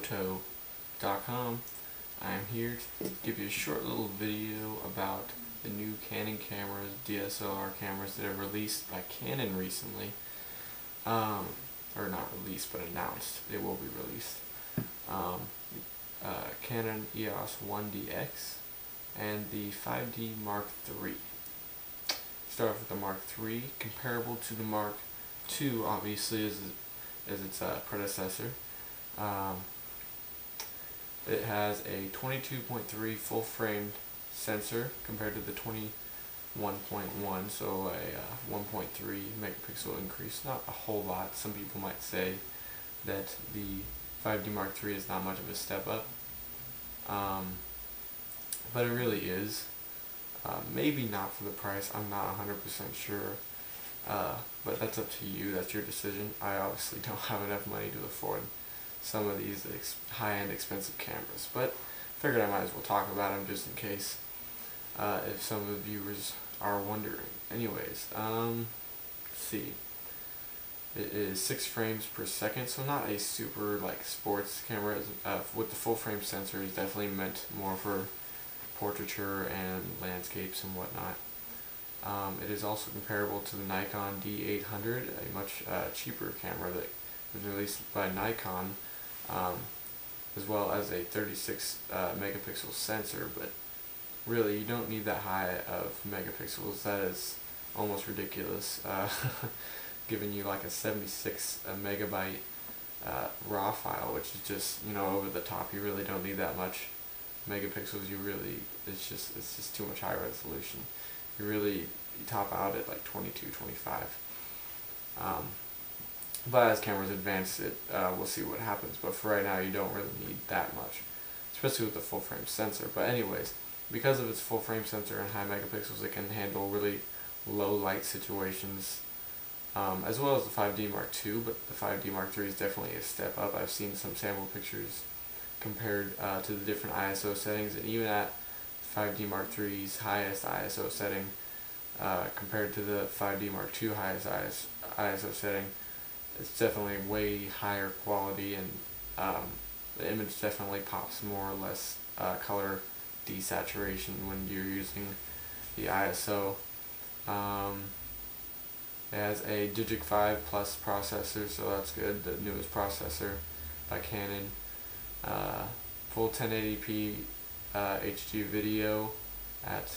photo.com. I'm here to give you a short little video about the new Canon cameras, DSLR cameras that are released by Canon recently. Or not released, but announced. They will be released. Canon EOS 1DX and the 5D Mark III. Start off with the Mark III, comparable to the Mark II, obviously, as its predecessor. It has a 22.3 full frame sensor compared to the 21.1, so a 1.3 megapixel increase. Not a whole lot. Some people might say that the 5D Mark III is not much of a step up, but it really is. Maybe not for the price. I'm not 100% sure, but that's up to you. That's your decision. I obviously don't have enough money to afford some of these high-end expensive cameras, but figured I might as well talk about them just in case if some of the viewers are wondering. Anyways, let's see. It is 6 frames per second, so not a super like sports camera. With the full frame sensor, is definitely meant more for portraiture and landscapes and whatnot. It is also comparable to the Nikon D800, a much cheaper camera that was released by Nikon, as well as a 36 megapixel sensor, but really you don't need that high of megapixels. That is almost ridiculous, giving you like a 76 megabyte raw file, which is just, you know, over the top. You really don't need that much megapixels. It's just too much high resolution. You top out at like 22, 25. But as cameras advance, we'll see what happens. But for right now, you don't really need that much, especially with the full frame sensor. But anyways, because of its full frame sensor and high megapixels, it can handle really low light situations, as well as the 5D Mark II. But the 5D Mark III is definitely a step up. I've seen some sample pictures compared to the different ISO settings, and even at 5D Mark III's highest ISO setting, compared to the 5D Mark II highest ISO setting, it's definitely way higher quality, and the image definitely pops more or less color desaturation when you're using the ISO. It has a Digic 5 Plus processor, so that's good, the newest processor by Canon. Full 1080p HD video at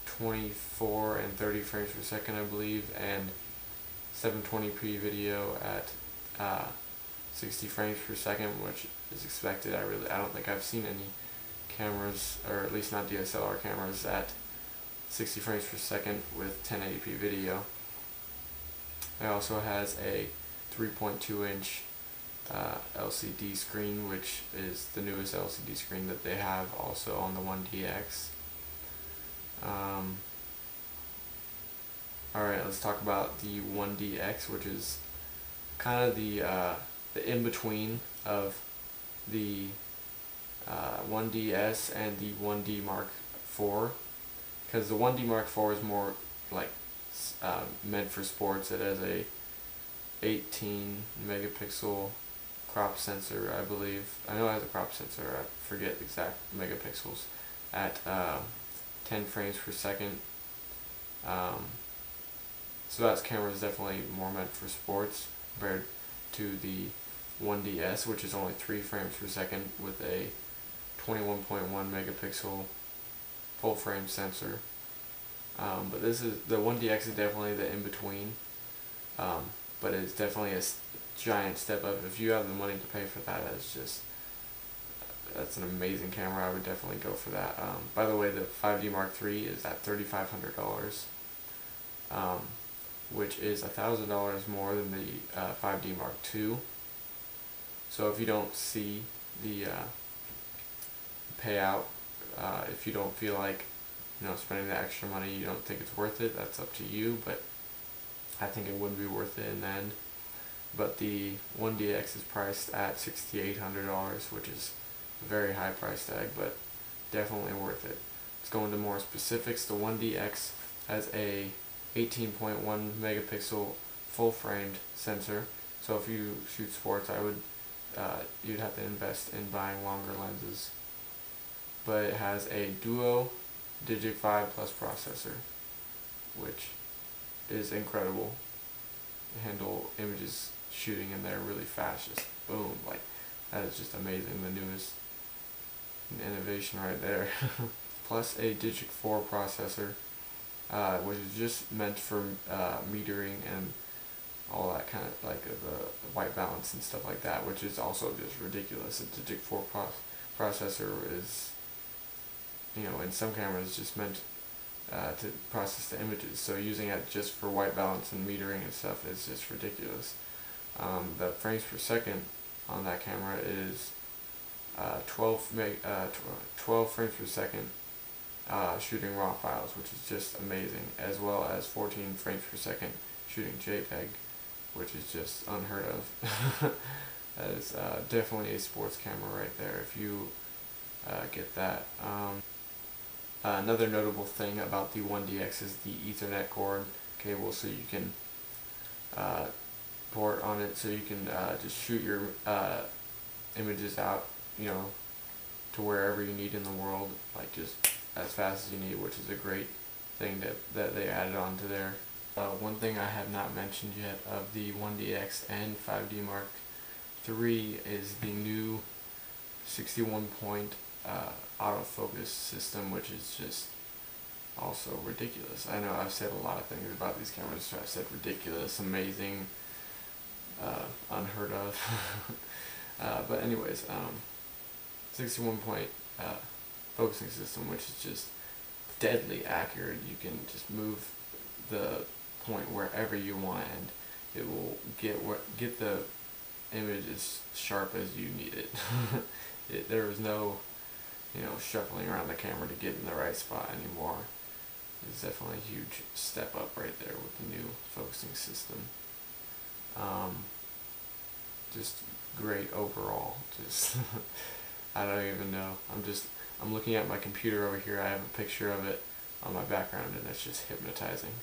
24 and 30 frames per second, I believe, and 720p video at 60 frames per second, which is expected. I don't think I've seen any cameras, or at least not DSLR cameras, at 60 frames per second with 1080p video. It also has a 3.2 inch LCD screen, which is the newest LCD screen that they have also on the 1DX. Alright, let's talk about the 1DX, which is kind of the in-between of the 1DS and the 1D Mark IV, because the 1D Mark IV is more like meant for sports. It has a 18 megapixel crop sensor, I believe. I know it has a crop sensor, I forget the exact megapixels, at 10 frames per second. So that camera is definitely more meant for sports compared to the 1DS, which is only 3 frames per second with a 21.1 megapixel full frame sensor. But the 1DX is definitely the in-between, but it's definitely a giant step up. If you have the money to pay for that, that's an amazing camera. I would definitely go for that. By the way, the 5D Mark III is at $3,500, which is $1,000 more than the 5D Mark II. So if you don't see the payout, if you don't feel like, you know, spending the extra money, you don't think it's worth it, that's up to you, but I think it would be worth it in the end. But the 1DX is priced at $6,800, which is a very high price tag, but definitely worth it. Let's go into more specifics. The 1DX has a 18.1 megapixel full framed sensor, so if you shoot sports, I would you'd have to invest in buying longer lenses. But it has a Duo Digic 5 Plus processor, which is incredible. Handle images shooting in there really fast, just boom, like that is just amazing. The newest innovation right there. Plus a Digic 4 processor, which is just meant for metering and all that kind of like the white balance and stuff like that, which is also just ridiculous. A Digic 4 processor is, you know, in some cameras just meant to process the images, so using it just for white balance and metering and stuff is just ridiculous. The frames per second on that camera is 12 frames per second shooting RAW files, which is just amazing, as well as 14 frames per second shooting JPEG, which is just unheard of. That is definitely a sports camera right there if you get that. Another notable thing about the 1DX is the Ethernet cord cable, so you can port on it, so you can just shoot your images out, you know, to wherever you need in the world, like just as fast as you need, which is a great thing that they added on to there. One thing I have not mentioned yet of the 1DX and 5D Mark III is the new 61-point autofocus system, which is just also ridiculous. I know I've said a lot of things about these cameras, so I've said ridiculous, amazing, unheard of. But anyways, 61-point focusing system, which is just deadly accurate. You can just move the point wherever you want, and it will get the image as sharp as you need it. There was no, you know, shuffling around the camera to get in the right spot anymore. It's definitely a huge step up right there with the new focusing system. Just great overall. Just I don't even know. I'm looking at my computer over here. I have a picture of it on my background, and it's just hypnotizing.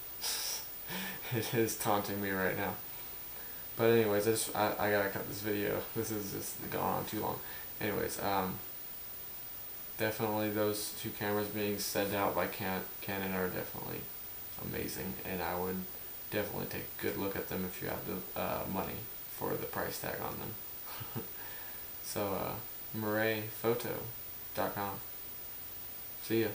It is taunting me right now. But anyways, I gotta cut this video. This is just gone on too long. Anyways, definitely those two cameras being sent out by Canon are definitely amazing, and I would definitely take a good look at them if you have the money for the price tag on them. So, MurrayPhoto.com. See ya.